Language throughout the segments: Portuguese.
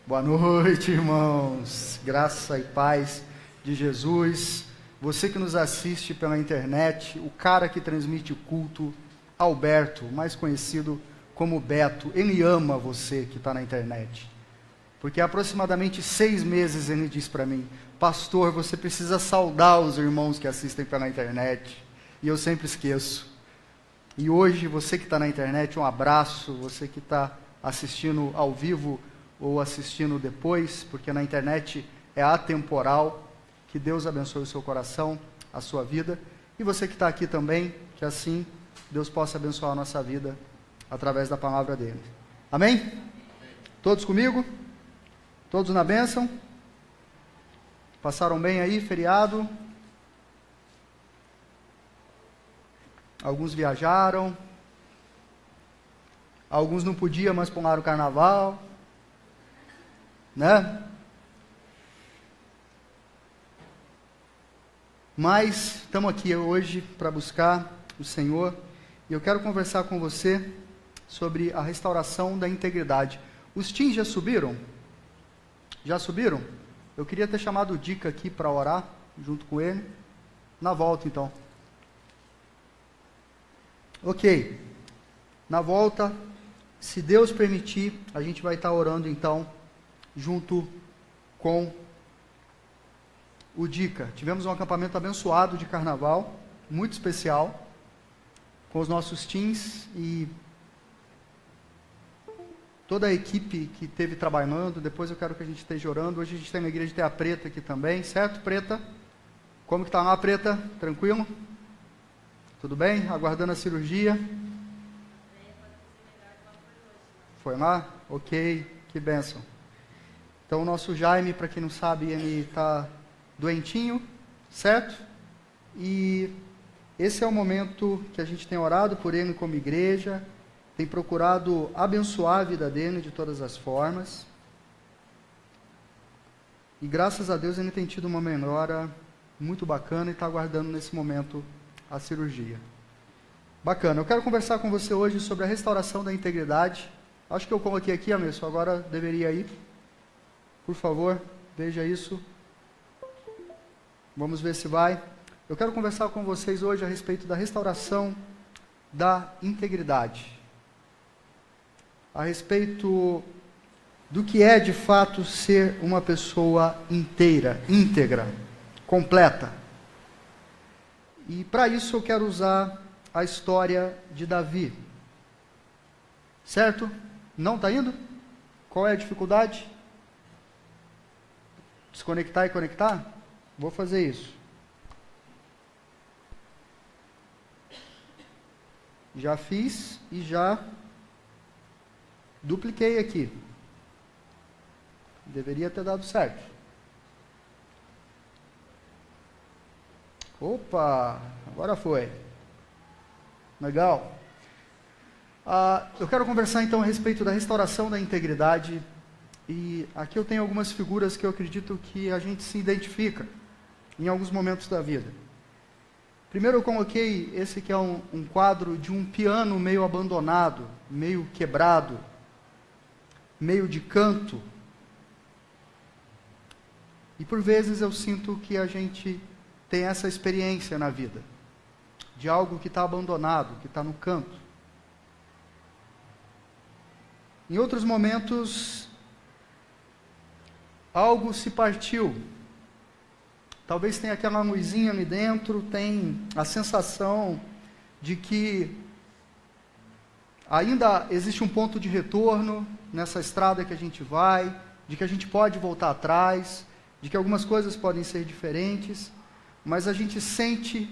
Boa noite, irmãos. Graça e paz de Jesus. Você que nos assiste pela internet, o cara que transmite o culto, Alberto, mais conhecido como Beto, ele ama você que está na internet. Porque há aproximadamente 6 meses ele diz para mim: pastor, você precisa saudar os irmãos que assistem pela internet. E eu sempre esqueço. E hoje, você que está na internet, um abraço. Você que está assistindo ao vivo ou assistindo depois, porque na internet é atemporal. Que Deus abençoe o seu coração, a sua vida. E você que está aqui também, que assim Deus possa abençoar a nossa vida através da palavra dele. Amém? Todos comigo? Todos na bênção? Passaram bem aí, feriado? Alguns viajaram. Alguns não podiam, mas pularam o carnaval. Né? Mas estamos aqui hoje para buscar o Senhor. E eu quero conversar com você sobre a restauração da integridade. Os teens já subiram? Já subiram? Eu queria ter chamado o Dica aqui para orar junto com ele. Na volta, então. Ok. Na volta, se Deus permitir, a gente vai estar orando, então, junto com o Dica. Tivemos um acampamento abençoado de carnaval, muito especial, com os nossos teens e toda a equipe que esteve trabalhando. Depois eu quero que a gente esteja orando. Hoje a gente tem na igreja, tem a Preta aqui também, certo, Preta? Como que está lá, Preta? Tranquilo? Tudo bem? Aguardando a cirurgia? Foi lá? Ok, que bênção. Então o nosso Jaime, para quem não sabe, ele está doentinho, certo? E esse é o momento que a gente tem orado por ele como igreja, tem procurado abençoar a vida dele de todas as formas. E graças a Deus ele tem tido uma melhora muito bacana e está aguardando nesse momento a cirurgia. Bacana. Eu quero conversar com você hoje sobre a restauração da integridade. Acho que eu coloquei aqui, Amerson, agora deveria ir. Por favor, veja isso. Vamos ver se vai. Eu quero conversar com vocês hoje a respeito da restauração da integridade. A respeito do que é de fato ser uma pessoa inteira, íntegra, completa. E para isso eu quero usar a história de Davi. Certo? Não está indo? Qual é a dificuldade? Desconectar e conectar? Vou fazer isso. Já fiz e já dupliquei aqui. Deveria ter dado certo. Opa, agora foi. Legal. Eu quero conversar então a respeito da restauração da integridade. E aqui eu tenho algumas figuras que eu acredito que a gente se identifica em alguns momentos da vida. Primeiro eu coloquei esse que é um quadro de um piano meio abandonado, meio quebrado, meio de canto. E por vezes eu sinto que a gente tem essa experiência na vida, de algo que está abandonado, que está no canto. Em outros momentos, algo se partiu. Talvez tenha aquela luzinha ali dentro, tem a sensação de que ainda existe um ponto de retorno nessa estrada que a gente vai, de que a gente pode voltar atrás, de que algumas coisas podem ser diferentes, mas a gente sente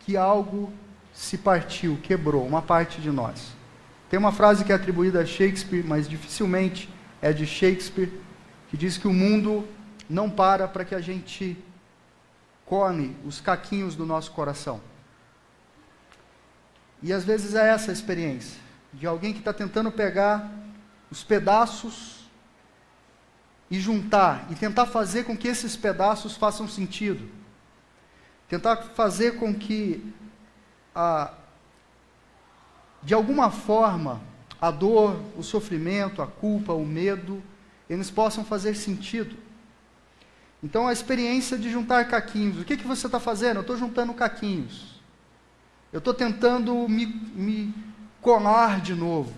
que algo se partiu, quebrou, uma parte de nós. Tem uma frase que é atribuída a Shakespeare, mas dificilmente é de Shakespeare, que diz que o mundo não para que a gente come os caquinhos do nosso coração. E às vezes é essa a experiência, de alguém que está tentando pegar os pedaços e juntar, e tentar fazer com que esses pedaços façam sentido. Tentar fazer com que, de alguma forma, a dor, o sofrimento, a culpa, o medo, eles possam fazer sentido. Então, a experiência de juntar caquinhos. O que você está fazendo? Eu estou juntando caquinhos. Eu estou tentando me colar de novo.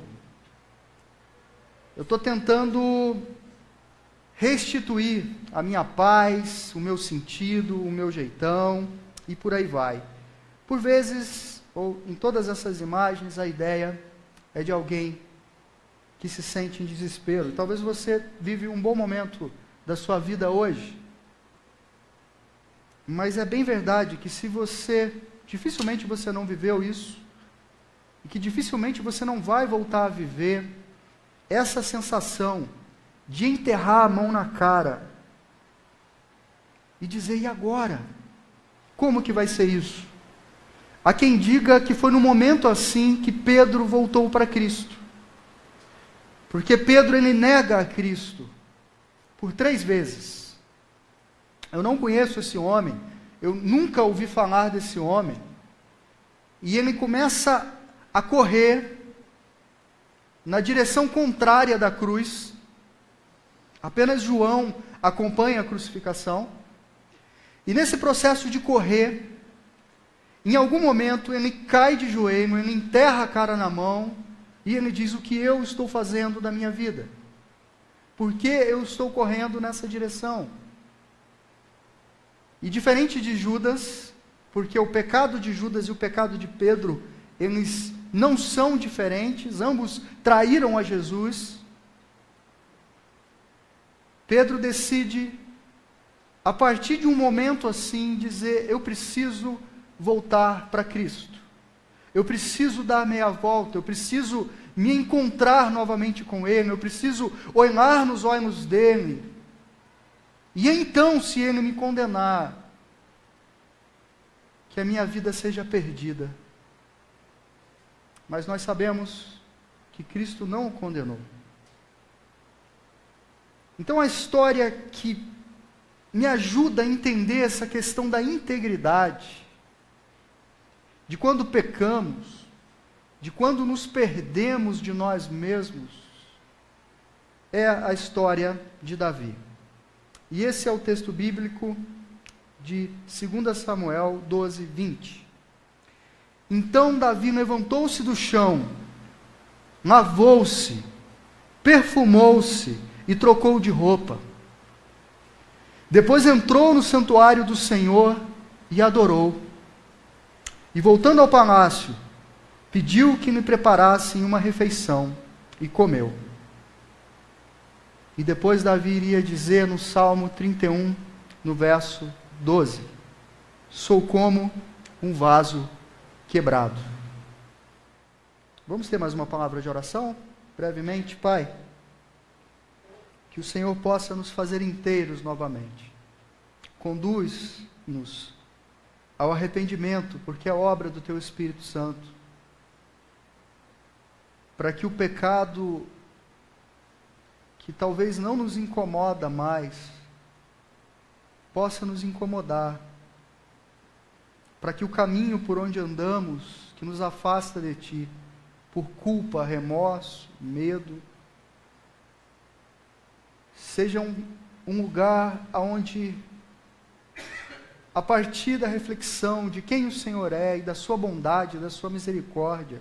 Eu estou tentando restituir a minha paz, o meu sentido, o meu jeitão, e por aí vai. Por vezes, ou em todas essas imagens, a ideia é de alguém que se sente em desespero. Talvez você vive um bom momento da sua vida hoje, mas é bem verdade que dificilmente você não viveu isso, e que dificilmente você não vai voltar a viver essa sensação de enterrar a mão na cara e dizer, e agora? Como que vai ser isso? Há quem diga que foi no momento assim que Pedro voltou para Cristo. Porque Pedro, ele nega a Cristo por 3 vezes. Eu não conheço esse homem, eu nunca ouvi falar desse homem. E ele começa a correr na direção contrária da cruz. Apenas João acompanha a crucificação. E nesse processo de correr, em algum momento ele cai de joelho, ele enterra a cara na mão, e ele diz, o que eu estou fazendo da minha vida? Por que eu estou correndo nessa direção? E diferente de Judas, porque o pecado de Judas e o pecado de Pedro, eles não são diferentes, ambos traíram a Jesus. Pedro decide, a partir de um momento assim, dizer, eu preciso voltar para Cristo. Eu preciso dar meia volta, eu preciso me encontrar novamente com Ele, eu preciso olhar nos olhos dEle. E então, se Ele me condenar, que a minha vida seja perdida. Mas nós sabemos que Cristo não o condenou. Então a história que me ajuda a entender essa questão da integridade, de quando pecamos, de quando nos perdemos de nós mesmos, é a história de Davi. E esse é o texto bíblico de 2 Samuel 12, 20. Então Davi levantou-se do chão, lavou-se, perfumou-se e trocou de roupa. Depois entrou no santuário do Senhor e adorou. E voltando ao palácio, pediu que lhe preparassem uma refeição e comeu. E depois Davi iria dizer no Salmo 31, no verso 12, sou como um vaso quebrado. Vamos ter mais uma palavra de oração? Brevemente, Pai. Que o Senhor possa nos fazer inteiros novamente. Conduz-nos ao arrependimento, porque é obra do Teu Espírito Santo. Para que o pecado, que talvez não nos incomoda mais, possa nos incomodar. Para que o caminho por onde andamos, que nos afasta de Ti, por culpa, remorso, medo, seja um lugar onde, a partir da reflexão de quem o Senhor é e da sua bondade, da sua misericórdia,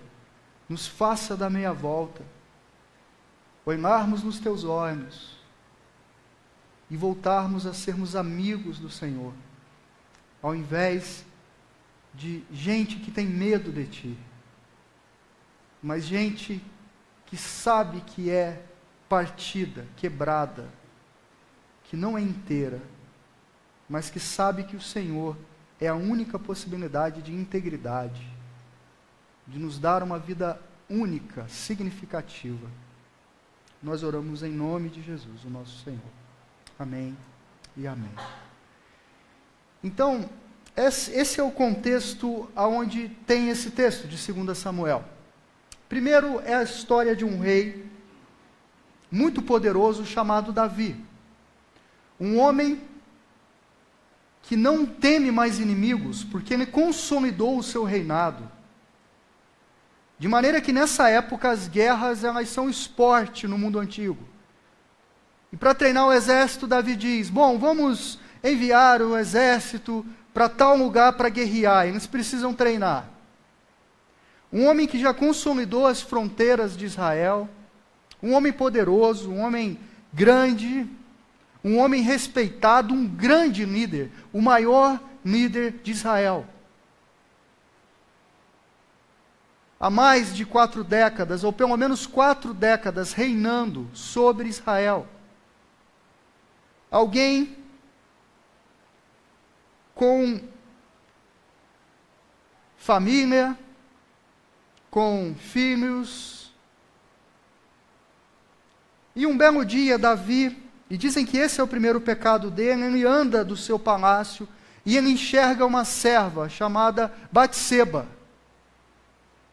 nos faça dar meia volta, olharmos nos Teus olhos e voltarmos a sermos amigos do Senhor, ao invés de gente que tem medo de Ti, mas gente que sabe que é partida, quebrada, que não é inteira, mas que sabe que o Senhor é a única possibilidade de integridade, de nos dar uma vida única, significativa. Nós oramos em nome de Jesus, o nosso Senhor. Amém e amém. Então, esse é o contexto onde tem esse texto de 2 Samuel. Primeiro é a história de um rei muito poderoso chamado Davi. Um homem que não teme mais inimigos, porque ele consolidou o seu reinado. De maneira que nessa época as guerras elas são esporte no mundo antigo. E para treinar o exército, Davi diz: bom, vamos enviar o exército para tal lugar para guerrear, eles precisam treinar. Um homem que já consolidou as fronteiras de Israel, um homem poderoso, um homem grande, um homem respeitado, um grande líder, o maior líder de Israel. Há mais de 4 décadas, ou pelo menos 4 décadas, reinando sobre Israel. Alguém com família, com filhos. E um belo dia, Davi, e dizem que esse é o primeiro pecado dele, ele anda do seu palácio e ele enxerga uma serva chamada Batseba.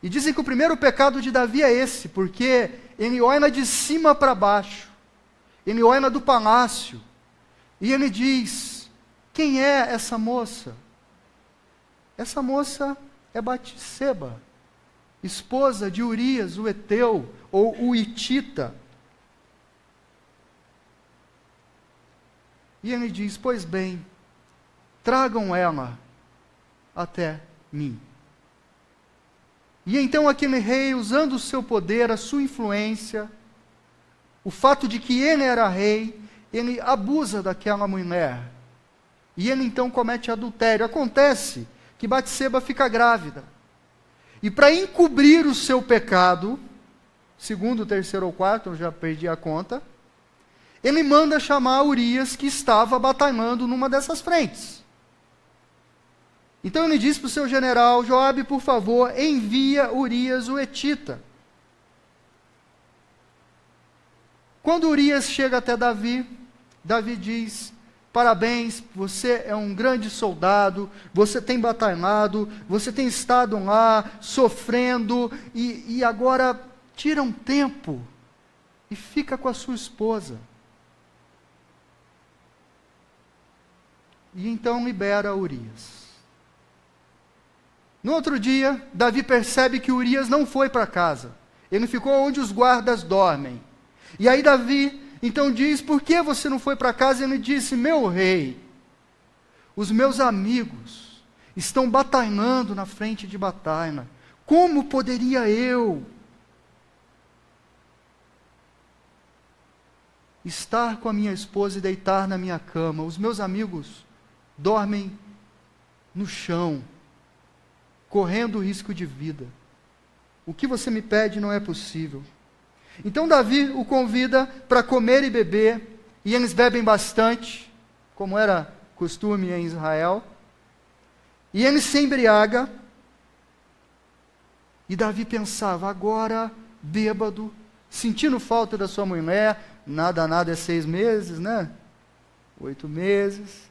E dizem que o primeiro pecado de Davi é esse, porque ele olha de cima para baixo, ele olha do palácio, e ele diz: quem é essa moça? Essa moça é Batseba, esposa de Urias, o Eteu, ou o Hitita. E ele diz: pois bem, tragam ela até mim. E então aquele rei, usando o seu poder, a sua influência, o fato de que ele era rei, ele abusa daquela mulher. E ele então comete adultério. Acontece que Batseba fica grávida. E para encobrir o seu pecado, segundo, terceiro ou quarto, eu já perdi a conta, ele manda chamar Urias, que estava batalhando numa dessas frentes. Então ele diz para o seu general: Joabe, por favor, envia Urias o Etita. Quando Urias chega até Davi, Davi diz: parabéns, você é um grande soldado, você tem batalhado, você tem estado lá sofrendo, e agora tira um tempo e fica com a sua esposa. E então libera Urias. No outro dia, Davi percebe que Urias não foi para casa. Ele ficou onde os guardas dormem. E aí Davi então diz: por que você não foi para casa? E ele disse: meu rei, os meus amigos estão batalhando na frente de batalha. Como poderia eu estar com a minha esposa e deitar na minha cama? Os meus amigos dormem no chão, correndo risco de vida. O que você me pede não é possível. Então Davi o convida para comer e beber, e eles bebem bastante, como era costume em Israel, e ele se embriaga, e Davi pensava: agora, bêbado, sentindo falta da sua mulher, nada é 6 meses, né? 8 meses,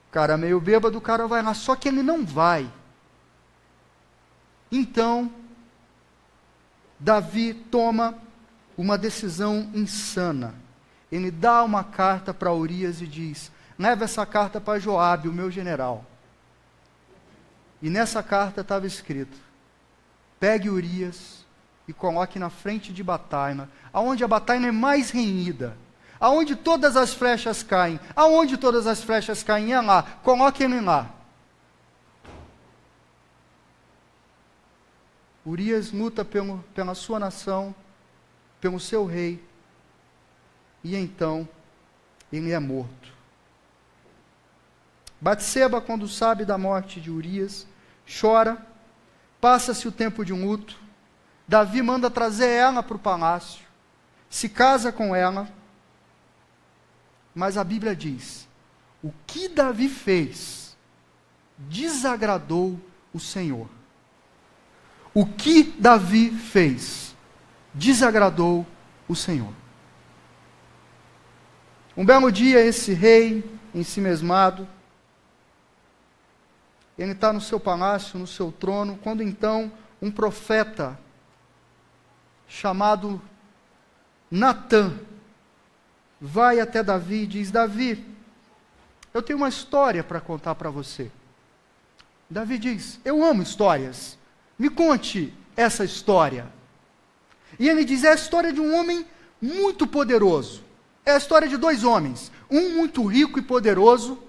o cara meio bêbado, o cara vai lá, só que ele não vai. Então, Davi toma uma decisão insana. Ele dá uma carta para Urias e diz: leva essa carta para Joabe, o meu general. E nessa carta estava escrito: pegue Urias e coloque na frente de batalha, aonde a batalha é mais renhida, aonde todas as flechas caem. Aonde todas as flechas caem é lá, coloque ele lá. Urias luta pela sua nação, pelo seu rei, e então ele é morto. Batseba, quando sabe da morte de Urias, chora, passa-se o tempo de luto. Davi manda trazer ela para o palácio, se casa com ela, mas a Bíblia diz: o que Davi fez desagradou o Senhor. O que Davi fez desagradou o Senhor. Um belo dia, esse rei, ensimesmado, ele está no seu palácio, no seu trono, quando então um profeta chamado Natã vai até Davi e diz: Davi, eu tenho uma história para contar para você. Davi diz: eu amo histórias. Me conte essa história. E ele diz: é a história de um homem muito poderoso. é a história de dois homens, um muito rico e poderoso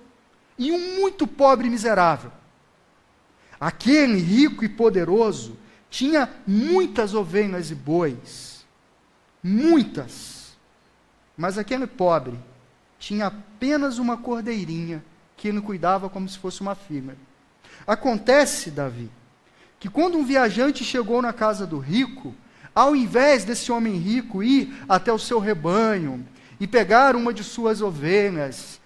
e um muito pobre e miserável. Aquele rico e poderoso tinha muitas ovelhas e bois, muitas, mas aquele pobre tinha apenas uma cordeirinha que ele cuidava como se fosse uma filha. Acontece, Davi, que quando um viajante chegou na casa do rico, ao invés desse homem rico ir até o seu rebanho e pegar uma de suas ovelhas,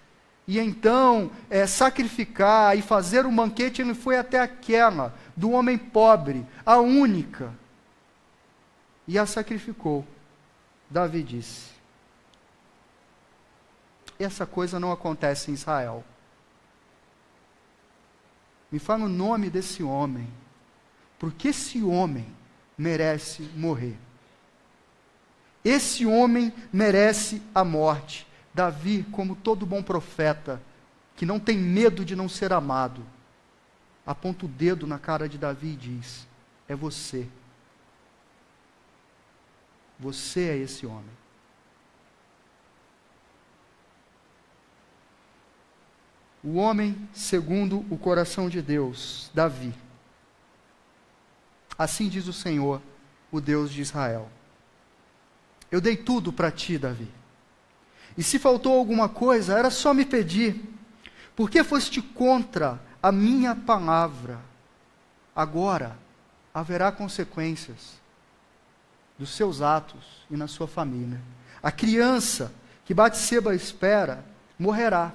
e então sacrificar e fazer um banquete, ele foi até aquela do homem pobre, a única, e a sacrificou. Davi disse: essa coisa não acontece em Israel. Me fala o nome desse homem, porque esse homem merece morrer. Esse homem merece a morte. Davi, como todo bom profeta, que não tem medo de não ser amado, aponta o dedo na cara de Davi e diz: é você. Você é esse homem. O homem segundo o coração de Deus, Davi. Assim diz o Senhor, o Deus de Israel: eu dei tudo para ti, Davi. E se faltou alguma coisa, era só me pedir. Por que foste contra a minha palavra? Agora haverá consequências dos seus atos e na sua família. A criança que Batseba espera morrerá.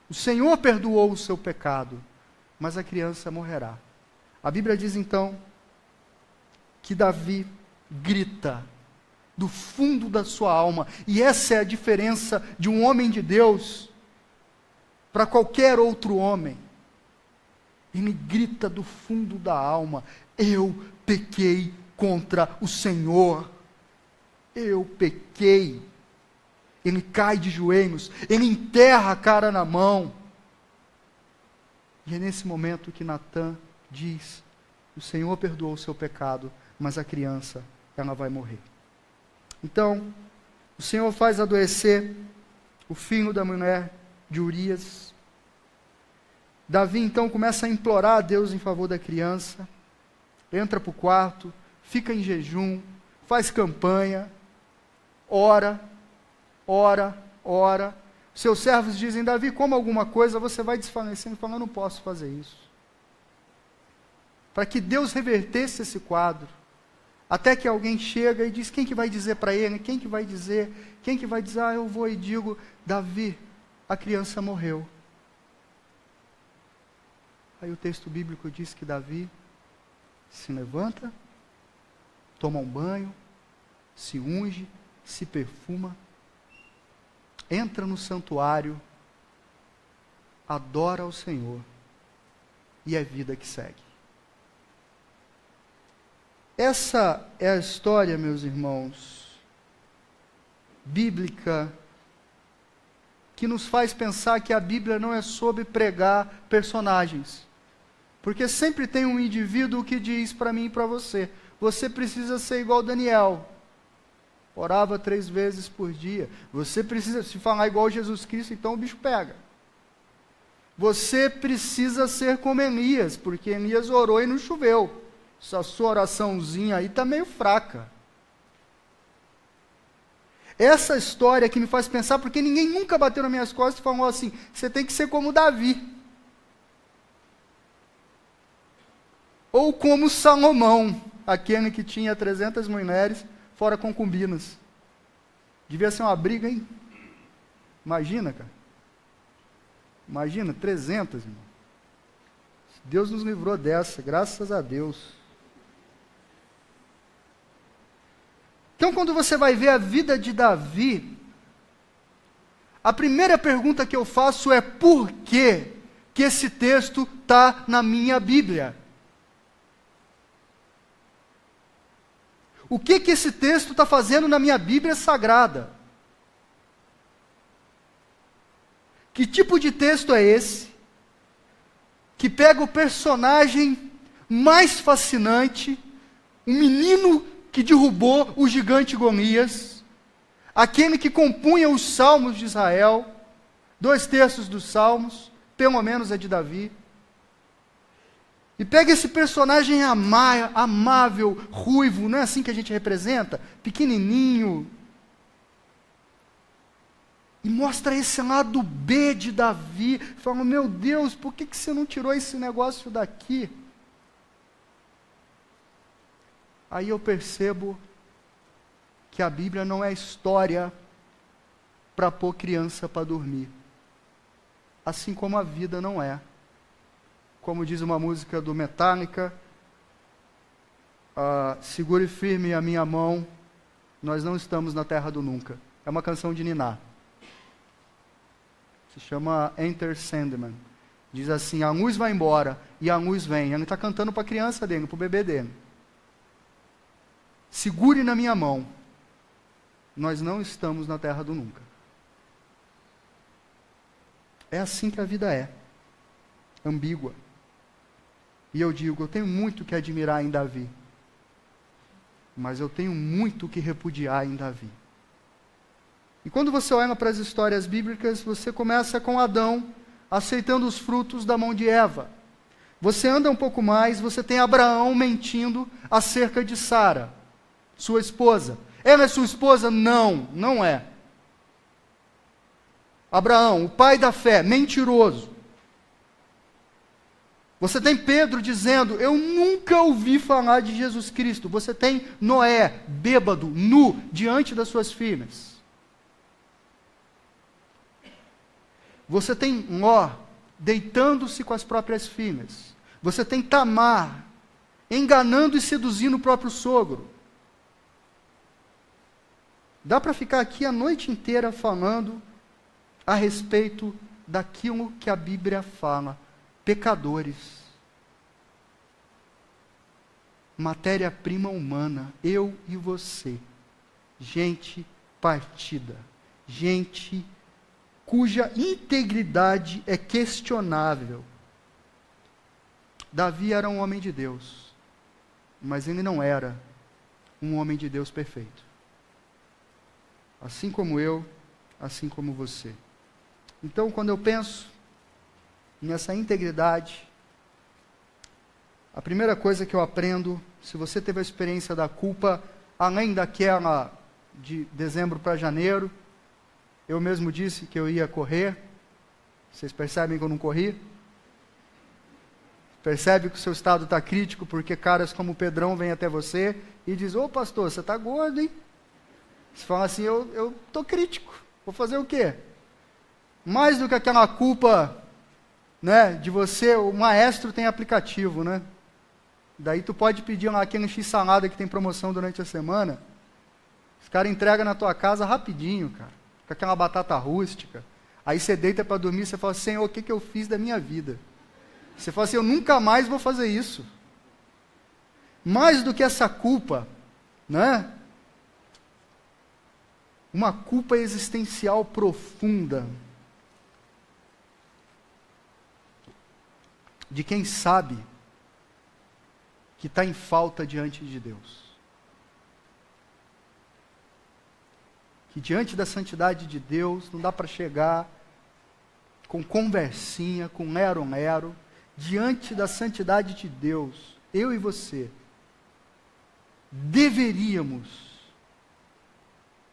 O Senhor perdoou o seu pecado, mas a criança morrerá. A Bíblia diz então que Davi grita do fundo da sua alma, e essa é a diferença de um homem de Deus para qualquer outro homem. Ele grita do fundo da alma: eu pequei contra o Senhor. Eu pequei. Ele cai de joelhos, ele enterra a cara na mão. E é nesse momento que Natã diz: o Senhor perdoou o seu pecado, mas a criança, ela vai morrer. Então, o Senhor faz adoecer o filho da mulher de Urias. Davi então começa a implorar a Deus em favor da criança, entra para o quarto, fica em jejum, faz campanha, ora. Seus servos dizem: Davi, coma alguma coisa, você vai desfalecendo. Ele fala: eu não posso fazer isso. Para que Deus revertesse esse quadro, até que alguém chega e diz: quem que vai dizer para ele? Quem que vai dizer? Ah, eu vou e digo: Davi, a criança morreu. Aí o texto bíblico diz que Davi se levanta, toma um banho, se unge, se perfuma, entra no santuário, adora ao Senhor, e é vida que segue. Essa é a história, meus irmãos, bíblica, que nos faz pensar que a Bíblia não é sobre pregar personagens. Porque sempre tem um indivíduo que diz para mim e para você: você precisa ser igual Daniel. Orava 3 vezes por dia. Você precisa se falar igual Jesus Cristo, então o bicho pega. Você precisa ser como Elias, porque Elias orou e não choveu. Essa sua oraçãozinha aí está meio fraca. Essa história que me faz pensar, porque ninguém nunca bateu nas minhas costas e falou assim: você tem que ser como Davi. Ou como Salomão, aquele que tinha 300 mulheres, fora concubinas. Devia ser uma briga, hein? Imagina, cara. Imagina, 300, irmão. Deus nos livrou dessa, graças a Deus. Então, quando você vai ver a vida de Davi, a primeira pergunta que eu faço é: por que esse texto está na minha Bíblia? O que esse texto está fazendo na minha Bíblia sagrada? Que tipo de texto é esse? Que pega o personagem mais fascinante, um menino que derrubou o gigante Golias, aquele que compunha os salmos de Israel, 2/3 dos salmos, pelo menos é de Davi. E pega esse personagem amável, ruivo, não é assim que a gente representa? Pequenininho. E mostra esse lado B de Davi. Fala, meu Deus, por que você não tirou esse negócio daqui? Aí eu percebo que a Bíblia não é história para pôr criança para dormir. Assim como a vida não é. Como diz uma música do Metallica, segure firme a minha mão, nós não estamos na terra do nunca. É uma canção de Niná. Se chama Enter Sandman. Diz assim, a luz vai embora e a luz vem. Ele está cantando para a criança dele, para o bebê dele. Segure na minha mão, nós não estamos na terra do nunca. É assim que a vida é, ambígua. E eu digo, eu tenho muito que admirar em Davi, mas eu tenho muito que repudiar em Davi. E quando você olha para as histórias bíblicas, você começa com Adão aceitando os frutos da mão de Eva. Você anda um pouco mais, você tem Abraão mentindo acerca de Sara, sua esposa. Ela é sua esposa? Não, não é. Abraão, o pai da fé, mentiroso. Você tem Pedro dizendo, eu nunca ouvi falar de Jesus Cristo. Você tem Noé, bêbado, nu, diante das suas filhas. Você tem Ló, deitando-se com as próprias filhas. Você tem Tamar, enganando e seduzindo o próprio sogro. Dá para ficar aqui a noite inteira falando a respeito daquilo que a Bíblia fala. Pecadores. Matéria-prima humana, eu e você. Gente partida. Gente cuja integridade é questionável. Davi era um homem de Deus, mas ele não era um homem de Deus perfeito. Assim como eu, assim como você. Então, quando eu penso nessa integridade, a primeira coisa que eu aprendo, se você teve a experiência da culpa, além daquela de dezembro para janeiro, eu mesmo disse que eu ia correr. Vocês percebem que eu não corri? Percebe que o seu estado está crítico, porque caras como o Pedrão vêm até você e dizem, ô pastor, você está gordo, hein? Você fala assim, eu estou crítico, vou fazer o quê? Mais do que aquela culpa, né, de você, o maestro tem aplicativo, né? Daí tu pode pedir lá aquele x-salada que tem promoção durante a semana, os caras entregam na tua casa rapidinho, cara, com aquela batata rústica. Aí você deita para dormir e você fala, Senhor, o que eu fiz da minha vida? Você fala assim, eu nunca mais vou fazer isso. Mais do que essa culpa, né? Uma culpa existencial profunda de quem sabe que está em falta diante de Deus. Que diante da santidade de Deus não dá para chegar com conversinha, com lero-lero. Diante da santidade de Deus, eu e você deveríamos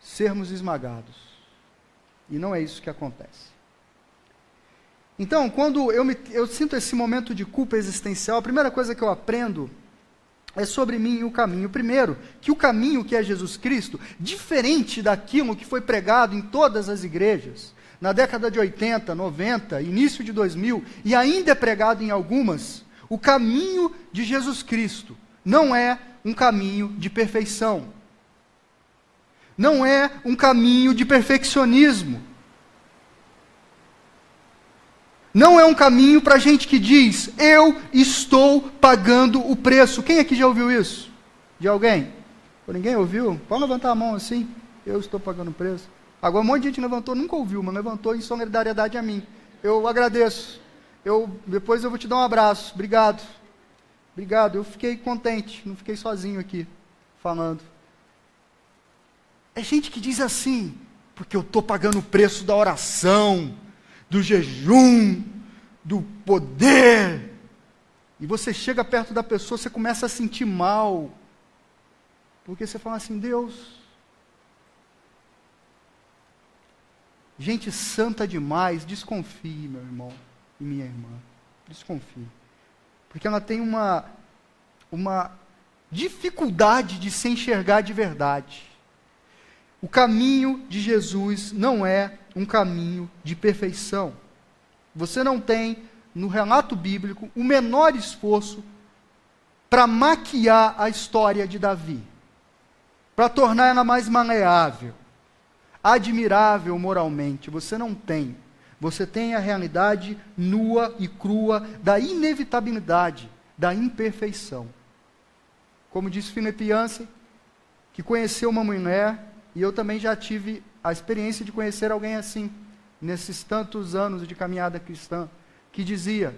sermos esmagados. E não é isso que acontece. Então, quando eu sinto esse momento de culpa existencial, a primeira coisa que eu aprendo é sobre mim e o caminho. Primeiro, que o caminho que é Jesus Cristo, diferente daquilo que foi pregado em todas as igrejas, na década de 80, 90, início de 2000, e ainda é pregado em algumas, o caminho de Jesus Cristo não é um caminho de perfeição. Não é um caminho de perfeccionismo. Não é um caminho para gente que diz, eu estou pagando o preço. Quem aqui já ouviu isso? De alguém? Ninguém ouviu? Pode levantar a mão assim. Eu estou pagando o preço. Agora um monte de gente levantou, nunca ouviu, mas levantou em solidariedade a mim. Eu agradeço. Depois eu vou te dar um abraço. Obrigado. Obrigado. Eu fiquei contente. Não fiquei sozinho aqui falando. É gente que diz assim, porque eu estou pagando o preço da oração, do jejum, do poder. E você chega perto da pessoa, você começa a sentir mal. Porque você fala assim, Deus, gente santa demais, desconfie, meu irmão e minha irmã. Desconfie. Porque ela tem uma dificuldade de se enxergar de verdade. O caminho de Jesus não é um caminho de perfeição. Você não tem, no relato bíblico, o menor esforço para maquiar a história de Davi, para tornar ela mais maleável, admirável moralmente. Você não tem. Você tem a realidade nua e crua da inevitabilidade, da imperfeição. Como disse Philip Yancey, que conheceu uma mulher, e eu também já tive a experiência de conhecer alguém assim, nesses tantos anos de caminhada cristã, que dizia,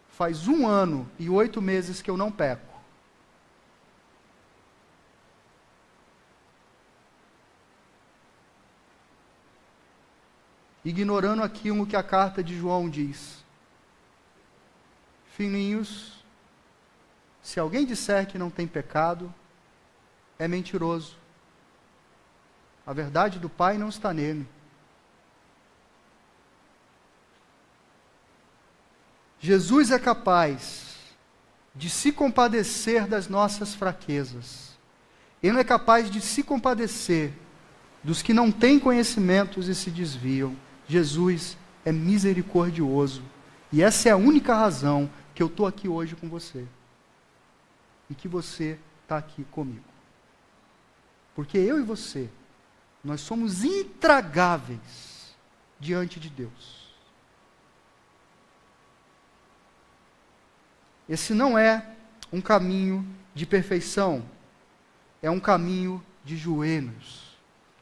faz 1 ano e 8 meses que eu não peco. Ignorando aquilo que a carta de João diz. Filhinhos, se alguém disser que não tem pecado, é mentiroso. A verdade do Pai não está nele. Jesus é capaz de se compadecer das nossas fraquezas. Ele é capaz de se compadecer dos que não têm conhecimentos e se desviam. Jesus é misericordioso. E essa é a única razão que eu estou aqui hoje com você. E que você está aqui comigo. Porque eu e você, nós somos intragáveis diante de Deus. Esse não é um caminho de perfeição. É um caminho de joelhos.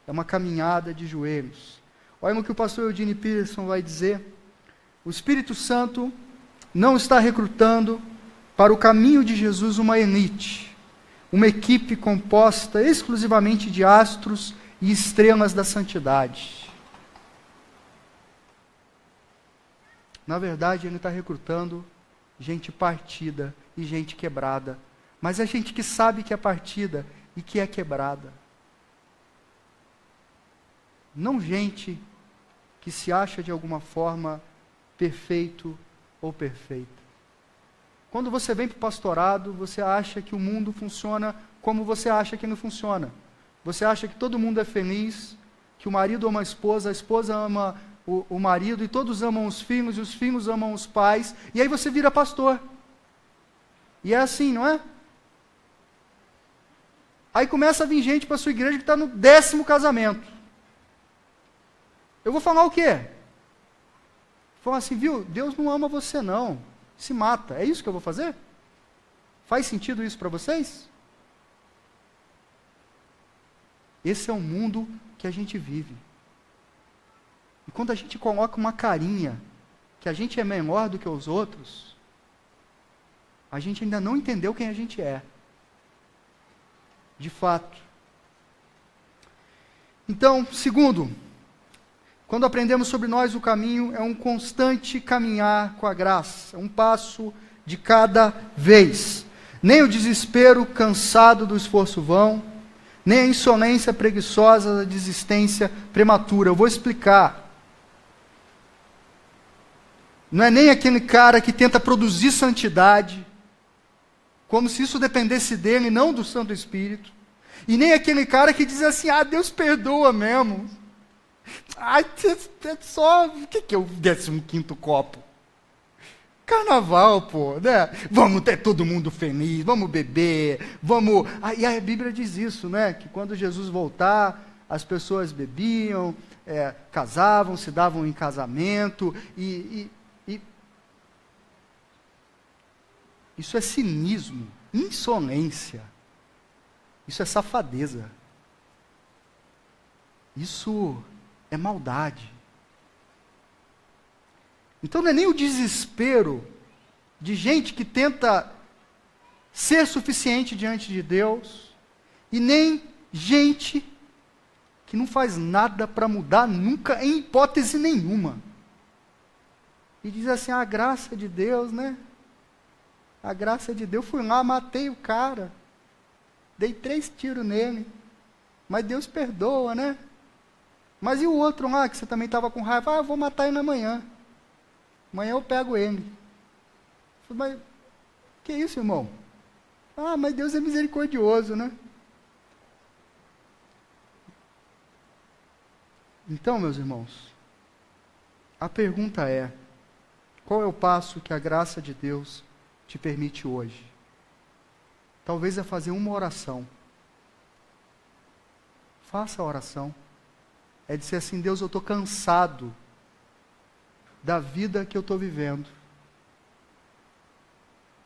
É uma caminhada de joelhos. Olha o que o pastor Eugene Peterson vai dizer. O Espírito Santo não está recrutando para o caminho de Jesus uma elite, uma equipe composta exclusivamente de astros e estrelas da santidade. Na verdade, ele está recrutando gente partida e gente quebrada, mas é gente que sabe que é partida e que é quebrada. Não gente que se acha de alguma forma perfeito ou perfeita. Quando você vem para o pastorado, você acha que o mundo funciona como você acha que não funciona. Você acha que todo mundo é feliz, que o marido ama a esposa ama o marido, e todos amam os filhos, e os filhos amam os pais, e aí você vira pastor. E é assim, não é? Aí começa a vir gente para a sua igreja que está no 10º casamento. Eu vou falar o quê? Falar assim, viu, Deus não ama você não, se mata. É isso que eu vou fazer? Faz sentido isso para vocês? Esse é o mundo que a gente vive. E quando a gente coloca uma carinha, que a gente é menor do que os outros, a gente ainda não entendeu quem a gente é. De fato. Então, segundo, quando aprendemos sobre nós, o caminho é um constante caminhar com a graça, um passo de cada vez. Nem o desespero cansado do esforço vão, nem a insolência preguiçosa da desistência prematura. Eu vou explicar. Não é nem aquele cara que tenta produzir santidade, como se isso dependesse dele, não do Santo Espírito. E nem aquele cara que diz assim, Deus perdoa mesmo. É só, o que é o 15º copo? Carnaval, pô, né? Vamos ter todo mundo feliz, vamos beber, vamos... E a Bíblia diz isso, né? Que quando Jesus voltar, as pessoas bebiam, casavam, se davam em casamento, e isso é cinismo, insolência, isso é safadeza, isso é maldade. Então não é nem o desespero de gente que tenta ser suficiente diante de Deus, e nem gente que não faz nada para mudar nunca, em hipótese nenhuma. E diz assim, a graça de Deus, né? A graça de Deus, fui lá, matei o cara, dei 3 tiros nele, mas Deus perdoa, né? Mas e o outro lá, que você também estava com raiva? Eu vou matar ele amanhã. Amanhã eu pego ele. Eu falei, mas que isso, irmão? Mas Deus é misericordioso, né? Então, meus irmãos, a pergunta é, qual é o passo que a graça de Deus te permite hoje? Talvez é fazer uma oração. Faça a oração. É dizer assim, Deus, eu estou cansado da vida que eu estou vivendo.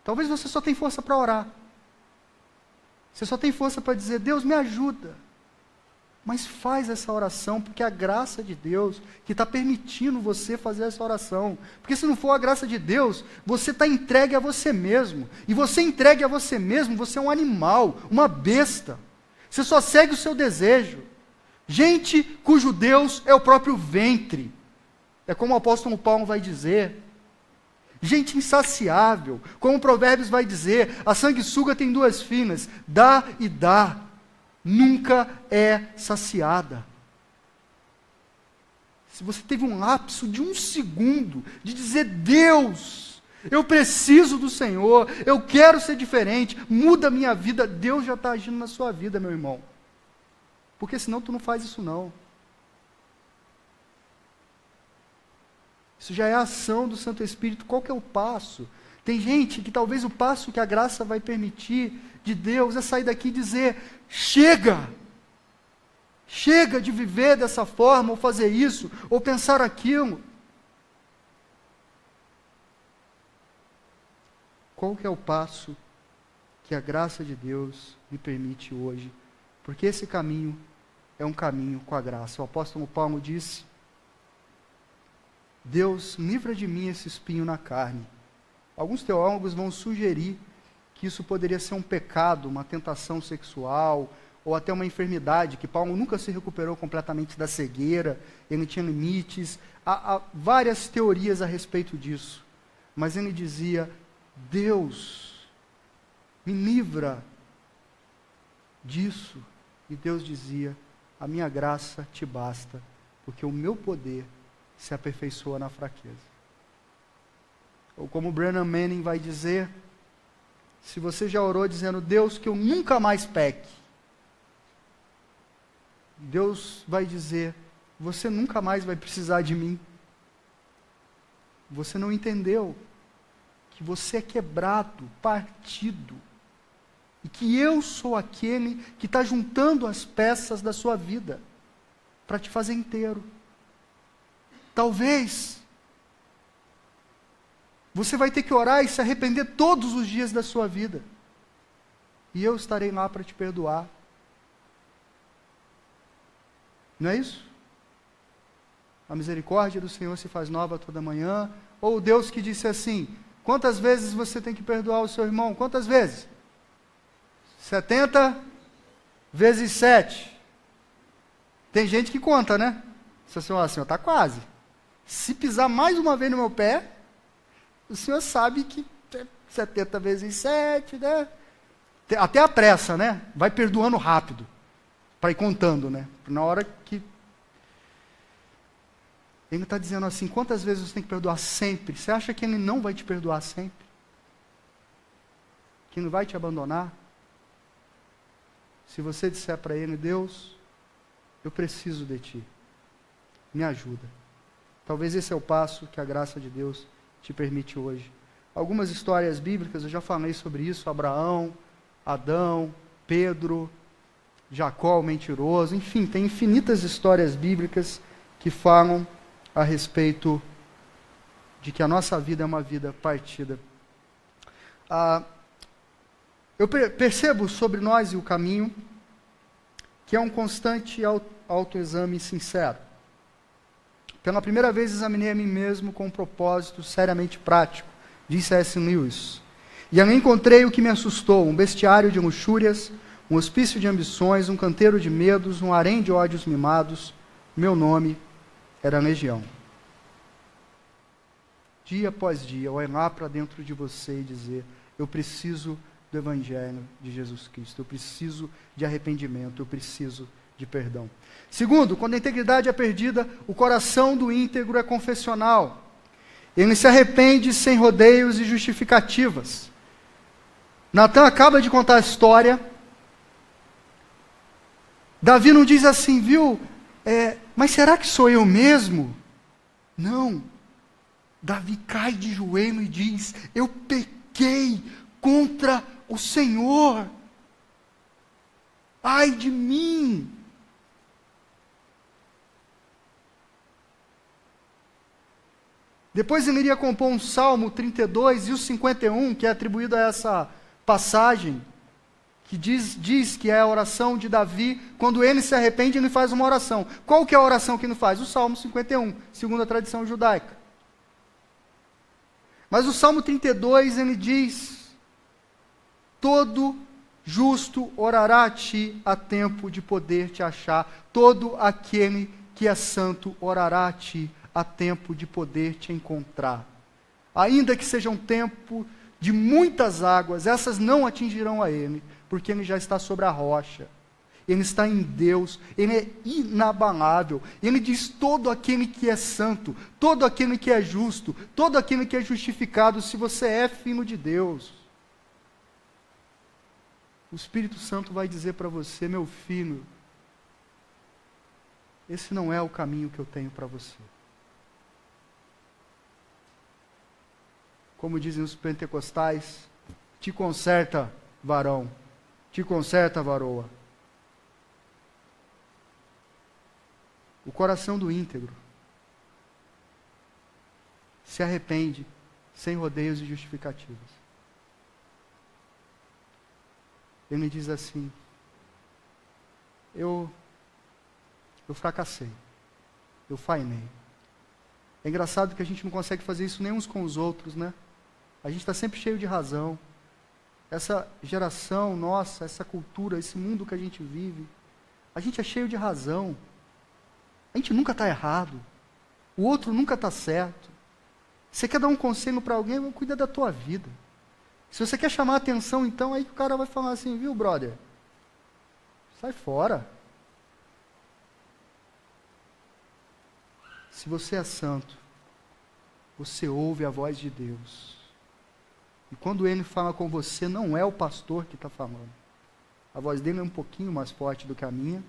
Talvez você só tenha força para orar. Você só tem força para dizer, Deus, me ajuda. Mas faz essa oração, porque é a graça de Deus que está permitindo você fazer essa oração. Porque se não for a graça de Deus, você está entregue a você mesmo. E você entregue a você mesmo, você é um animal, uma besta. Você só segue o seu desejo. Gente cujo Deus é o próprio ventre. É como o apóstolo Paulo vai dizer. Gente insaciável. Como o Provérbios vai dizer, a sanguessuga tem 2 finas, dá e dá. Nunca é saciada. Se você teve um lapso de 1 segundo de dizer, Deus, eu preciso do Senhor, eu quero ser diferente, muda a minha vida, Deus já está agindo na sua vida, meu irmão. Porque senão tu não faz isso não. Isso já é a ação do Santo Espírito. Qual que é o passo? Tem gente que talvez o passo que a graça vai permitir de Deus é sair daqui e dizer, chega! Chega de viver dessa forma, ou fazer isso, ou pensar aquilo. Qual que é o passo que a graça de Deus me permite hoje? Porque esse caminho é um caminho com a graça. O apóstolo Paulo disse, Deus, livra de mim esse espinho na carne. Alguns teólogos vão sugerir que isso poderia ser um pecado, uma tentação sexual, ou até uma enfermidade, que Paulo nunca se recuperou completamente da cegueira, ele tinha limites. Há várias teorias a respeito disso. Mas ele dizia, Deus, me livra disso. E Deus dizia, a minha graça te basta, porque o meu poder se aperfeiçoa na fraqueza. Ou como Brennan Manning vai dizer, se você já orou dizendo, Deus, que eu nunca mais peque, Deus vai dizer, você nunca mais vai precisar de mim. Você não entendeu que você é quebrado, partido, e que eu sou aquele que está juntando as peças da sua vida para te fazer inteiro. Talvez você vai ter que orar e se arrepender todos os dias da sua vida. E eu estarei lá para te perdoar. Não é isso? A misericórdia do Senhor se faz nova toda manhã. Ou o Deus que disse assim, quantas vezes você tem que perdoar o seu irmão? Quantas vezes? 70 vezes 7. Tem gente que conta, né? Se o Senhor está quase. Se pisar mais uma vez no meu pé, o Senhor sabe que 70 vezes 7, né? Até a pressa, né? Vai perdoando rápido, para ir contando, né? Na hora que... Ele está dizendo assim, quantas vezes você tem que perdoar sempre? Você acha que Ele não vai te perdoar sempre? Que Ele vai te abandonar? Se você disser para Ele, Deus, eu preciso de Ti, me ajuda. Talvez esse é o passo que a graça de Deus te permite hoje. Algumas histórias bíblicas, eu já falei sobre isso, Abraão, Adão, Pedro, Jacó, o mentiroso, enfim, tem infinitas histórias bíblicas que falam a respeito de que a nossa vida é uma vida partida. Eu percebo sobre nós e o caminho que é um constante autoexame sincero. Pela primeira vez examinei a mim mesmo com um propósito seriamente prático, disse S. Lewis. E ali encontrei o que me assustou, um bestiário de luxúrias, um hospício de ambições, um canteiro de medos, um harém de ódios mimados. Meu nome era Legião. Dia após dia, olhar para dentro de você e dizer: eu preciso do Evangelho de Jesus Cristo, eu preciso de arrependimento, eu preciso de perdão. Segundo, quando a integridade é perdida, o coração do íntegro é confessional. Ele se arrepende sem rodeios e justificativas. Natan acaba de contar a história. Davi não diz assim, viu? Mas será que sou eu mesmo? Não. Davi cai de joelho e diz: eu pequei contra o Senhor. Ai de mim. Depois ele iria compor um Salmo 32 e o 51, que é atribuído a essa passagem, que diz que é a oração de Davi. Quando ele se arrepende, ele faz uma oração. Qual que é a oração que ele faz? O Salmo 51, segundo a tradição judaica. Mas o Salmo 32, ele diz: todo justo orará a ti a tempo de poder te achar. Todo aquele que é santo orará a ti a tempo de poder te encontrar. Ainda que seja um tempo de muitas águas, essas não atingirão a ele, porque ele já está sobre a rocha. Ele está em Deus, ele é inabalável. Ele diz: todo aquele que é santo, todo aquele que é justo, todo aquele que é justificado, se você é filho de Deus. O Espírito Santo vai dizer para você: meu filho, esse não é o caminho que eu tenho para você. Como dizem os pentecostais, te conserta, varão, te conserta, varoa. O coração do íntegro se arrepende sem rodeios e justificativas. Ele me diz assim: eu fracassei, eu fainei. É engraçado que a gente não consegue fazer isso nem uns com os outros, né? A gente está sempre cheio de razão. Essa geração nossa, essa cultura, esse mundo que a gente vive, a gente é cheio de razão. A gente nunca está errado. O outro nunca está certo. Você quer dar um conselho para alguém, cuida da tua vida. Se você quer chamar a atenção, então, aí o cara vai falar assim: viu, brother? Sai fora. Se você é santo, você ouve a voz de Deus. E quando ele fala com você, não é o pastor que está falando. A voz dele é um pouquinho mais forte do que a minha.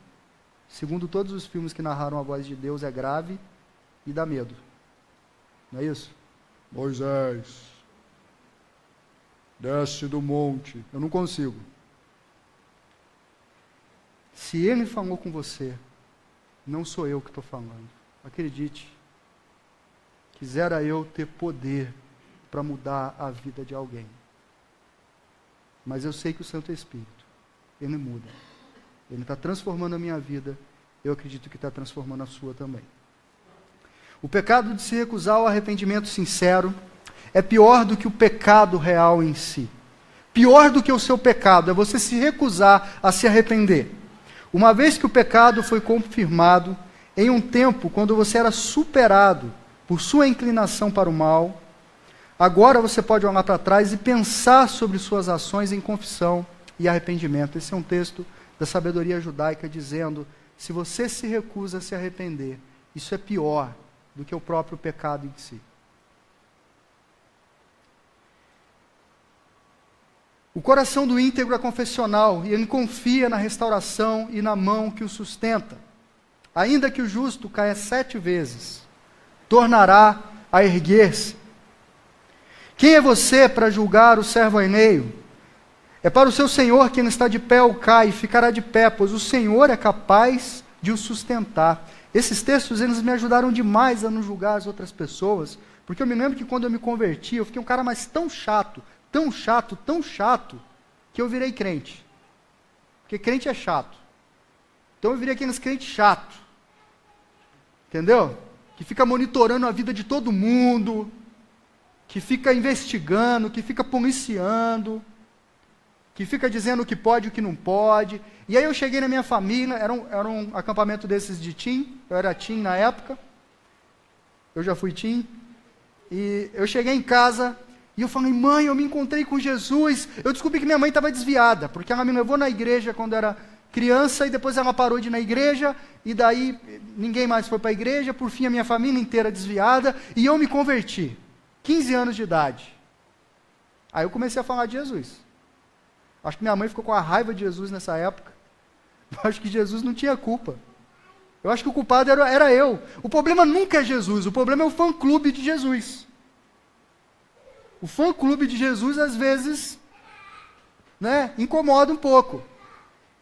Segundo todos os filmes que narraram a voz de Deus, é grave e dá medo. Não é isso? Moisés, desce do monte. Eu não consigo. Se ele falou com você, não sou eu que estou falando. Acredite, quisera eu ter poder para mudar a vida de alguém. Mas eu sei que o Santo Espírito, ele muda. Ele está transformando a minha vida, eu acredito que está transformando a sua também. O pecado de se recusar ao arrependimento sincero é pior do que o pecado real em si. Pior do que o seu pecado é você se recusar a se arrepender. Uma vez que o pecado foi confirmado, em um tempo quando você era superado por sua inclinação para o mal, agora você pode olhar para trás e pensar sobre suas ações em confissão e arrependimento. Esse é um texto da sabedoria judaica dizendo: se você se recusa a se arrepender, isso é pior do que o próprio pecado em si. O coração do íntegro é confessional e ele confia na restauração e na mão que o sustenta. Ainda que o justo caia 7 vezes, tornará a erguer-se. Quem é você para julgar o servo alheio? É para o seu Senhor quem está de pé ou cai, e ficará de pé, pois o Senhor é capaz de o sustentar. Esses textos, eles me ajudaram demais a não julgar as outras pessoas, porque eu me lembro que quando eu me converti, eu fiquei um cara mais tão chato, que eu virei crente. Porque crente é chato. Então eu virei aqueles crentes chatos. Entendeu? Que fica monitorando a vida de todo mundo, que fica investigando, que fica policiando. que fica dizendo o que pode e o que não pode. E aí eu cheguei na minha família, era um acampamento desses de teen, eu era teen na época, eu já fui teen, e eu cheguei em casa e eu falei, mãe, eu me encontrei com Jesus. Eu descobri que minha mãe estava desviada, porque ela me levou na igreja quando era criança, e depois ela parou de ir na igreja, e daí ninguém mais foi para a igreja, por fim a minha família inteira desviada, e eu me converti, 15 anos de idade. Aí eu comecei a falar de Jesus. Acho que minha mãe ficou com a raiva de Jesus nessa época. Eu acho que Jesus não tinha culpa. Eu acho que o culpado era eu. O problema nunca é Jesus, o problema é o fã-clube de Jesus. O fã-clube de Jesus, às vezes, incomoda um pouco.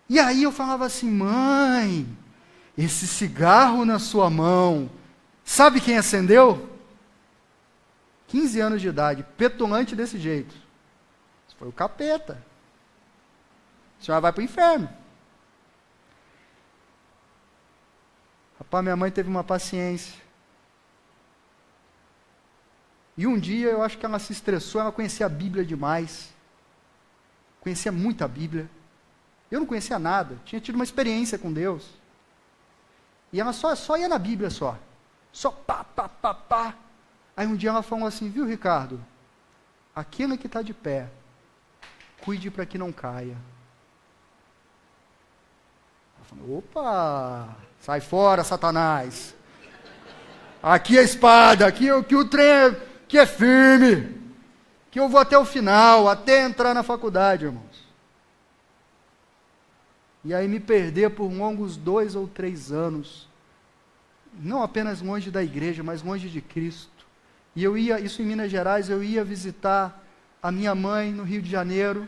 E aí eu falava assim, mãe, esse cigarro na sua mão, sabe quem acendeu? 15 anos de idade, petulante desse jeito. Isso foi o capeta. A senhora vai para o inferno. Rapaz, minha mãe teve uma paciência. E um dia eu acho que ela se estressou, ela conhecia a Bíblia demais. Conhecia muito a Bíblia. Eu não conhecia nada, tinha tido uma experiência com Deus. E ela só ia na Bíblia só. Só pá, pá, pá, pá. Aí um dia ela falou assim, viu, Ricardo? Aquele que está de pé, cuide para que não caia. Eu falei, opa, sai fora, Satanás. Aqui é a espada, aqui o trem que é firme. Que eu vou até o final, até entrar na faculdade, irmãos. E aí me perder por longos 2 ou 3 anos, não apenas longe da igreja, mas longe de Cristo. E eu ia, isso em Minas Gerais, eu ia visitar a minha mãe no Rio de Janeiro,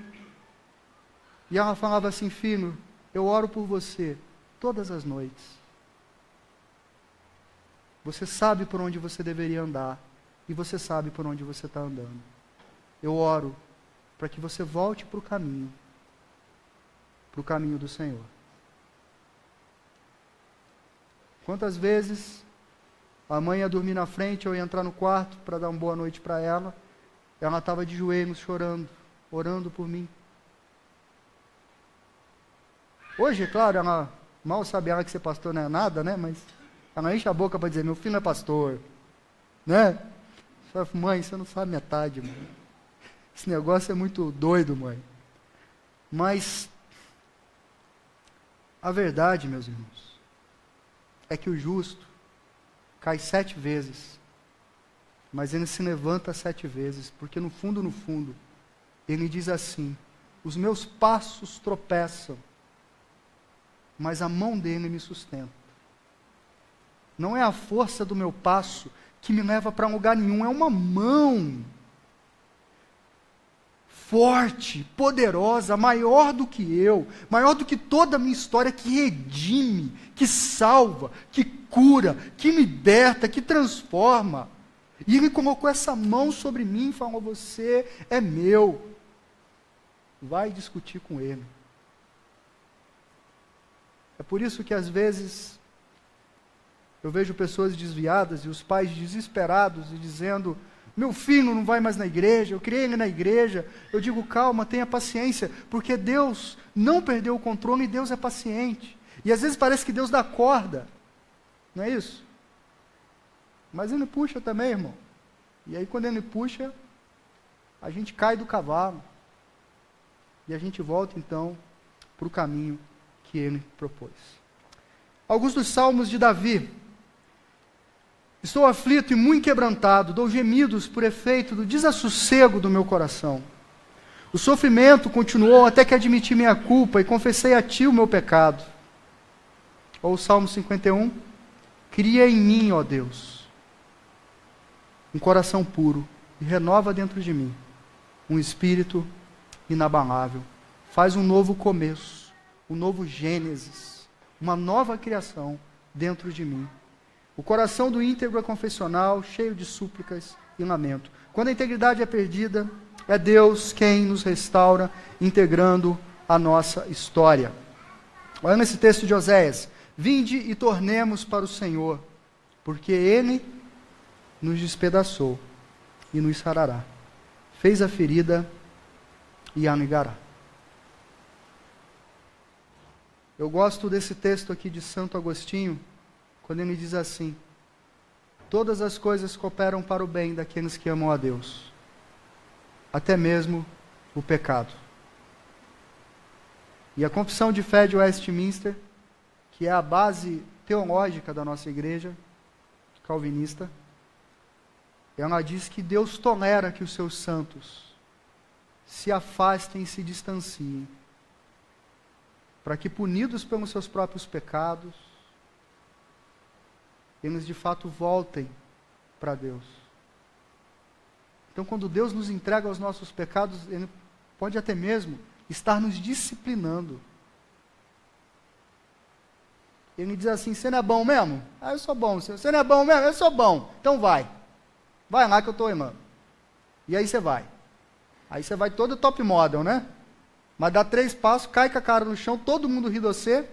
e ela falava assim, filho, eu oro por você todas as noites. Você sabe por onde você deveria andar, e você sabe por onde você está andando. Eu oro para que você volte para o caminho do Senhor. Quantas vezes a mãe ia dormir na frente, eu ia entrar no quarto para dar uma boa noite para ela, ela estava de joelhos chorando, orando por mim. Hoje, é claro, ela mal sabe ela que ser pastor não é nada, né? Mas ela enche a boca para dizer, meu filho é pastor, né? Eu falo, mãe, você não sabe metade, mãe. Esse negócio é muito doido, mãe. Mas a verdade, meus irmãos, é que o justo cai 7 vezes, mas ele se levanta 7 vezes, porque no fundo, ele diz assim, os meus passos tropeçam, mas a mão dele me sustenta. Não é a força do meu passo que me leva para lugar nenhum, é uma mão forte, poderosa, maior do que eu, maior do que toda a minha história, que redime, que salva, que cura, que liberta, que transforma. E ele colocou essa mão sobre mim e falou, você é meu. Vai discutir com ele. É por isso que às vezes eu vejo pessoas desviadas e os pais desesperados e dizendo, meu filho não vai mais na igreja, eu criei ele na igreja. Eu digo, calma, tenha paciência, porque Deus não perdeu o controle e Deus é paciente. E às vezes parece que Deus dá corda, não é isso? Mas ele puxa também, irmão. E aí quando ele puxa, a gente cai do cavalo. E a gente volta então para o caminho que ele propôs. Alguns dos salmos de Davi. Estou aflito e muito quebrantado, dou gemidos por efeito do desassossego do meu coração. O sofrimento continuou até que admiti minha culpa e confessei a ti o meu pecado. Ou o Salmo 51, cria em mim, ó Deus, um coração puro e renova dentro de mim um espírito inabalável. Faz um novo começo, um novo Gênesis, uma nova criação dentro de mim. O coração do íntegro é confessional, cheio de súplicas e lamento. Quando a integridade é perdida, é Deus quem nos restaura, integrando a nossa história. Olha nesse texto de Oséias. Vinde e tornemos para o Senhor, porque Ele nos despedaçou e nos sarará. Fez a ferida e a ligará. Eu gosto desse texto aqui de Santo Agostinho, quando ele diz assim: todas as coisas cooperam para o bem daqueles que amam a Deus, até mesmo o pecado. E a Confissão de Fé de Westminster, que é a base teológica da nossa igreja calvinista, ela diz que Deus tolera que os seus santos se afastem e se distanciem, para que, punidos pelos seus próprios pecados, eles de fato voltem para Deus. Então, quando Deus nos entrega os nossos pecados, Ele pode até mesmo estar nos disciplinando. Ele diz assim: você não é bom mesmo? Ah, eu sou bom. Você não é bom mesmo? Eu sou bom. Então vai. Vai lá que eu estou irmão. E aí você vai. Aí você vai todo top model, né? Mas dá 3 passos, cai com a cara no chão, todo mundo ri de você.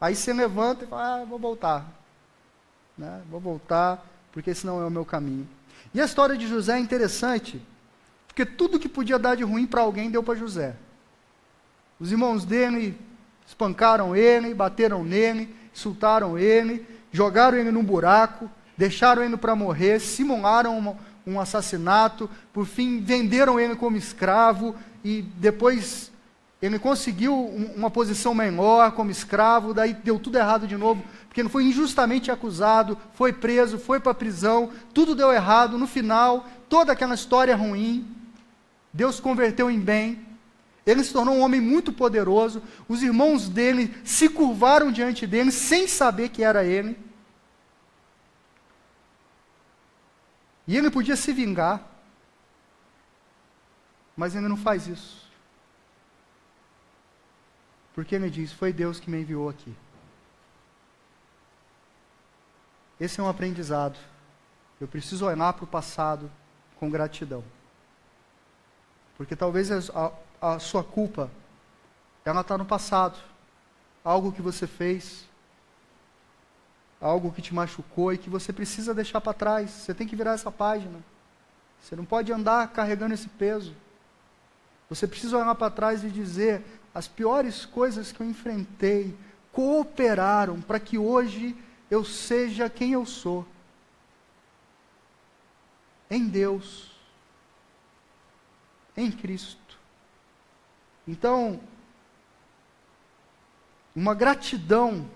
Aí você levanta e fala: vou voltar. Né? Vou voltar, porque esse não é o meu caminho. E a história de José é interessante, porque tudo que podia dar de ruim para alguém deu para José. Os irmãos dele espancaram ele, bateram nele, insultaram ele, jogaram ele num buraco, deixaram ele para morrer, simularam um assassinato, por fim venderam ele como escravo, e depois ele conseguiu uma posição menor como escravo, daí deu tudo errado de novo, porque ele foi injustamente acusado, foi preso, foi para a prisão, tudo deu errado, no final, toda aquela história ruim, Deus converteu em bem, ele se tornou um homem muito poderoso, os irmãos dele se curvaram diante dele, sem saber que era ele, e ele podia se vingar, mas ele não faz isso, porque ele diz: foi Deus que me enviou aqui. Esse é um aprendizado. Eu preciso olhar para o passado com gratidão. Porque talvez a sua culpa, ela está no passado. Algo que você fez, algo que te machucou e que você precisa deixar para trás. Você tem que virar essa página. Você não pode andar carregando esse peso. Você precisa olhar para trás e dizer: as piores coisas que eu enfrentei cooperaram para que hoje eu seja quem eu sou. Em Deus. Em Cristo. Então, uma gratidão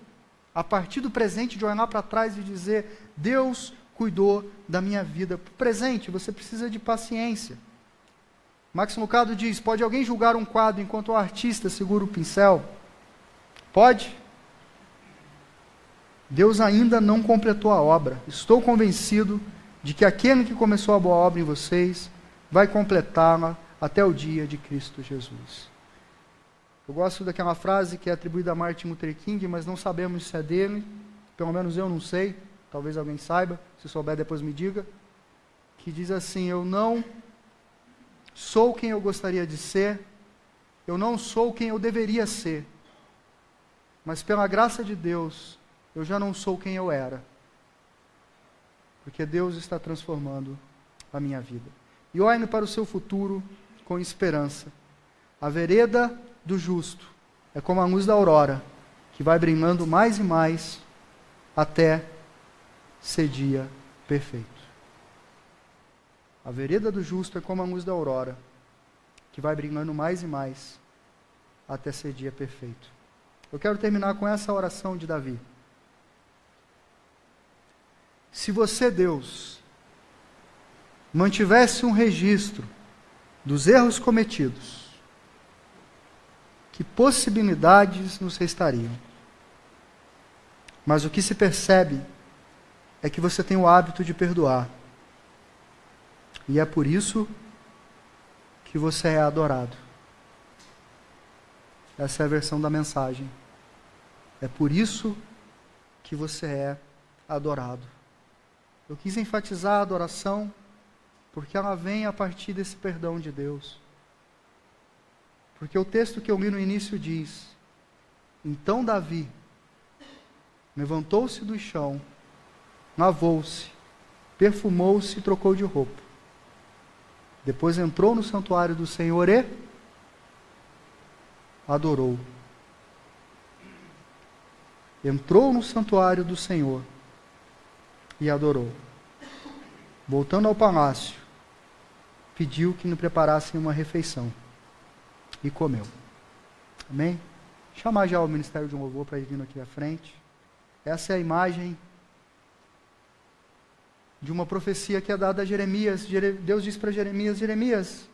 a partir do presente, de olhar para trás e dizer: Deus cuidou da minha vida. Para o presente, você precisa de paciência. Max Lucado diz: pode alguém julgar um quadro enquanto o artista segura o pincel? Pode? Deus ainda não completou a obra. Estou convencido de que aquele que começou a boa obra em vocês vai completá-la até o dia de Cristo Jesus. Eu gosto daquela frase que é atribuída a Martin Luther King, mas não sabemos se é dele, pelo menos eu não sei, talvez alguém saiba, se souber depois me diga, que diz assim: eu não sou quem eu gostaria de ser, eu não sou quem eu deveria ser, mas pela graça de Deus, eu já não sou quem eu era, porque Deus está transformando a minha vida. E olhe para o seu futuro com esperança. A vereda do justo é como a luz da aurora, que vai brilhando mais e mais até ser dia perfeito. A vereda do justo é como a luz da aurora, que vai brilhando mais e mais até ser dia perfeito. Eu quero terminar com essa oração de Davi. Se você, Deus, mantivesse um registro dos erros cometidos, que possibilidades nos restariam? Mas o que se percebe é que você tem o hábito de perdoar. E é por isso que você é adorado. Essa é a versão da mensagem. É por isso que você é adorado. Eu quis enfatizar a adoração, porque ela vem a partir desse perdão de Deus. Porque o texto que eu li no início diz: então Davi levantou-se do chão, lavou-se, perfumou-se e trocou de roupa. Depois entrou no santuário do Senhor e adorou. entrou no santuário do Senhor e adorou. Voltando ao palácio, pediu que lhe preparassem uma refeição e comeu. Amém? Chamar já o Ministério de Louvor para ir vindo aqui à frente. Essa é a imagem de uma profecia que é dada a Jeremias. Deus diz para Jeremias: Jeremias,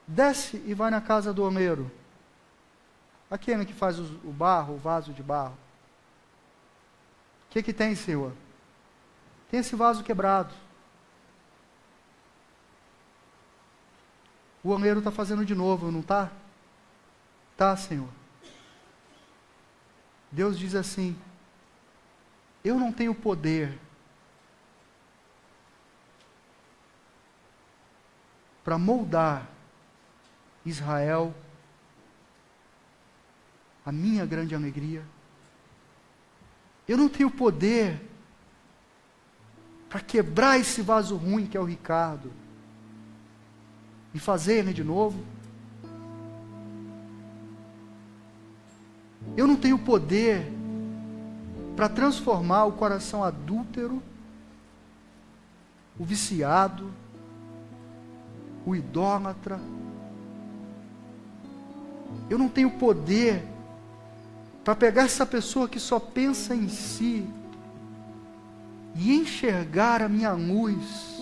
desce e vai na casa do oleiro, aquele que faz o barro, o vaso de barro. O que tem, Senhor? Tem esse vaso quebrado. O oleiro está fazendo de novo, não está? Tá, Senhor. Deus diz assim: eu não tenho poder para moldar Israel, a minha grande alegria. Eu não tenho poder para quebrar esse vaso ruim que é o Ricardo e fazer ele de novo. Eu não tenho poder para transformar o coração adúltero, o viciado, o idólatra. Eu não tenho poder para pegar essa pessoa que só pensa em si e enxergar a minha luz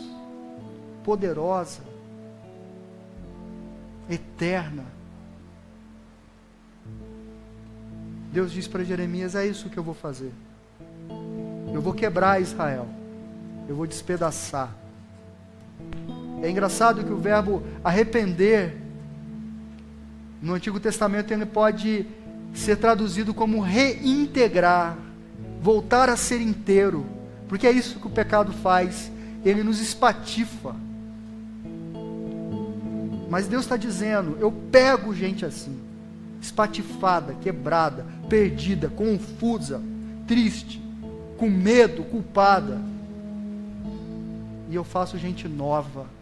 poderosa, eterna. Deus diz para Jeremias: é isso que eu vou fazer. Eu vou quebrar Israel. Eu vou despedaçar. É engraçado que o verbo arrepender, no Antigo Testamento, ele pode ser traduzido como reintegrar, voltar a ser inteiro, porque é isso que o pecado faz, ele nos espatifa. Mas Deus está dizendo: eu pego gente assim, espatifada, quebrada, perdida, confusa, triste, com medo, culpada, e eu faço gente nova.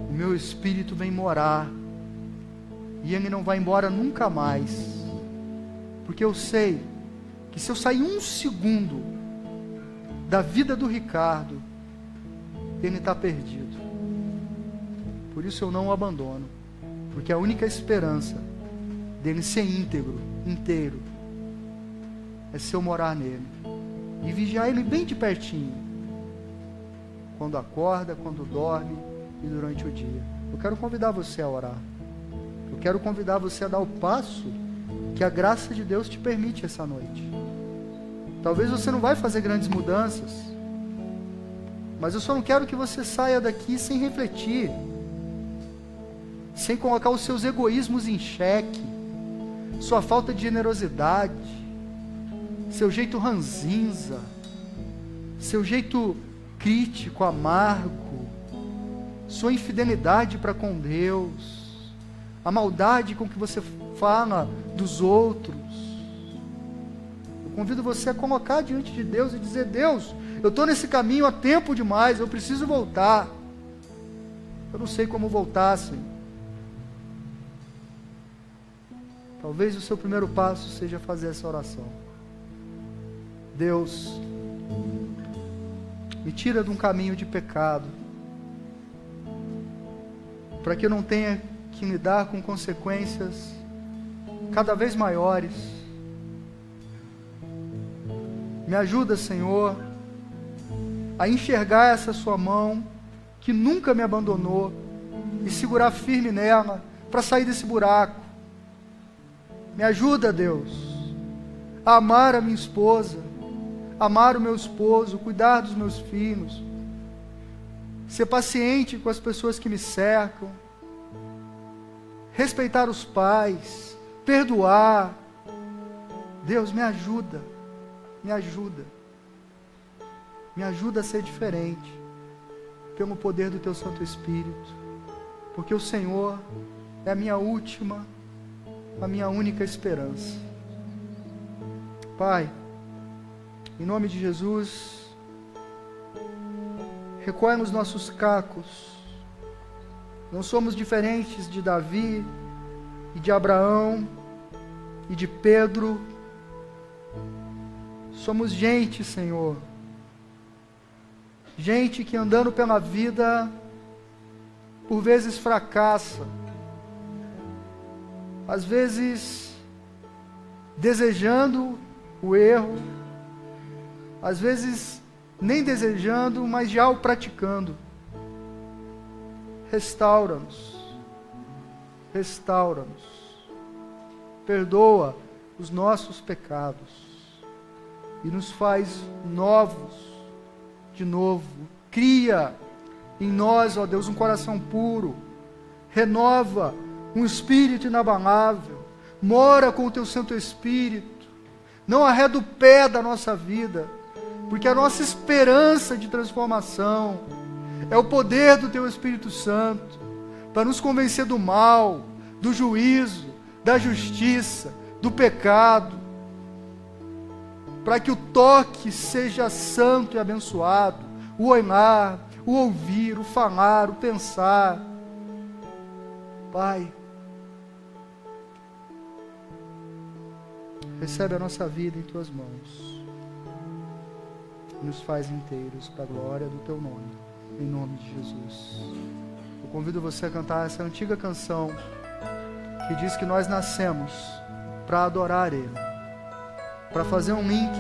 O meu Espírito vem morar, e ele não vai embora nunca mais, porque eu sei que se eu sair um segundo da vida do Ricardo, ele está perdido. Por isso eu não o abandono, porque a única esperança dele ser íntegro, inteiro, é se eu morar nele e vigiar ele bem de pertinho, quando acorda, quando dorme e durante o dia. Eu quero convidar você a orar. Eu quero convidar você a dar o passo que a graça de Deus te permite essa noite. Talvez você não vai fazer grandes mudanças, mas eu só não quero que você saia daqui sem refletir, sem colocar os seus egoísmos em xeque, sua falta de generosidade, seu jeito ranzinza, seu jeito crítico, amargo, sua infidelidade para com Deus, a maldade com que você fala dos outros. Eu convido você a colocar diante de Deus e dizer: Deus, eu estou nesse caminho há tempo demais, eu preciso voltar. Eu não sei como voltar, Senhor. Talvez o seu primeiro passo seja fazer essa oração. Deus, me tira de um caminho de pecado, para que eu não tenha que lidar com consequências cada vez maiores. Me ajuda, Senhor, a enxergar essa sua mão, que nunca me abandonou, e segurar firme nela, para sair desse buraco. Me ajuda, Deus, a amar a minha esposa, amar o meu esposo, cuidar dos meus filhos, ser paciente com as pessoas que me cercam, respeitar os pais, perdoar. Deus, me ajuda, me ajuda, me ajuda a ser diferente, pelo poder do Teu Santo Espírito, porque o Senhor é a minha última, a minha única esperança. Pai, em nome de Jesus, recolhe os nossos cacos. Não somos diferentes de Davi e de Abraão, e de Pedro. Somos gente, Senhor, gente que andando pela vida, por vezes fracassa, às vezes desejando o erro, às vezes nem desejando, mas já o praticando. Restaura-nos, perdoa os nossos pecados e nos faz novos de novo. Cria em nós, ó Deus, um coração puro, renova um espírito inabalável, mora com o teu Santo Espírito, não arreda o pé da nossa vida, porque a nossa esperança de transformação é o poder do teu Espírito Santo, para nos convencer do mal, do juízo, da justiça, do pecado, para que o toque seja santo e abençoado, o olhar, o ouvir, o falar, o pensar. Pai, recebe a nossa vida em tuas mãos, nos faz inteiros para a glória do teu nome, em nome de Jesus. Eu convido você a cantar essa antiga canção que diz que nós nascemos para adorar Ele, para fazer um link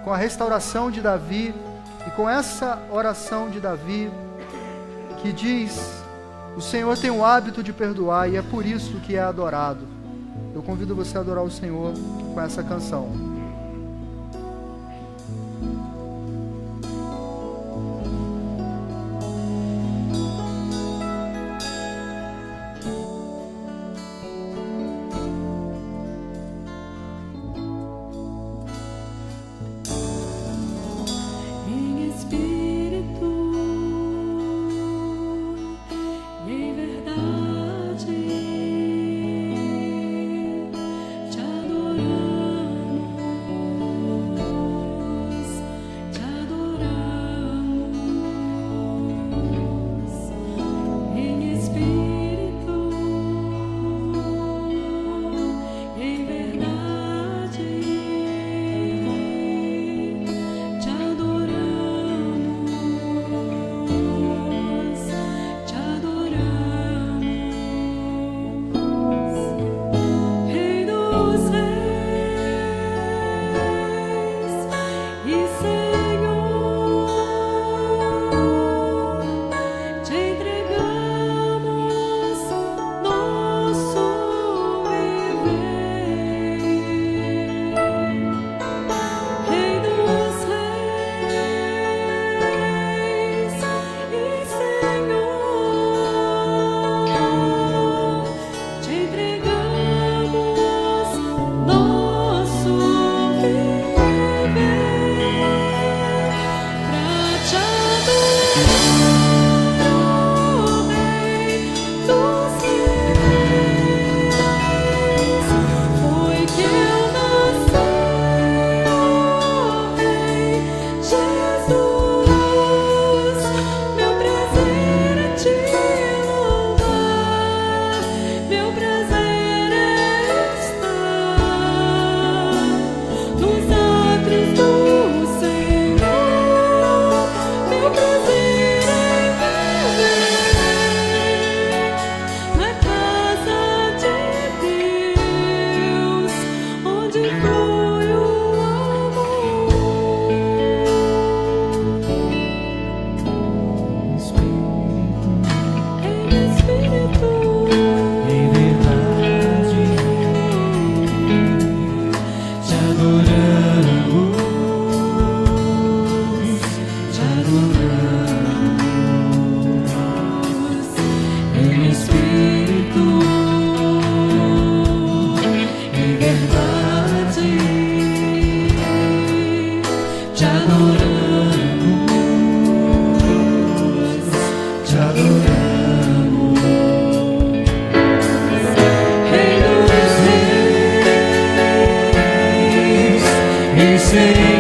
com a restauração de Davi e com essa oração de Davi que diz: o Senhor tem o hábito de perdoar e é por isso que é adorado. Eu convido você a adorar o Senhor com essa canção. Say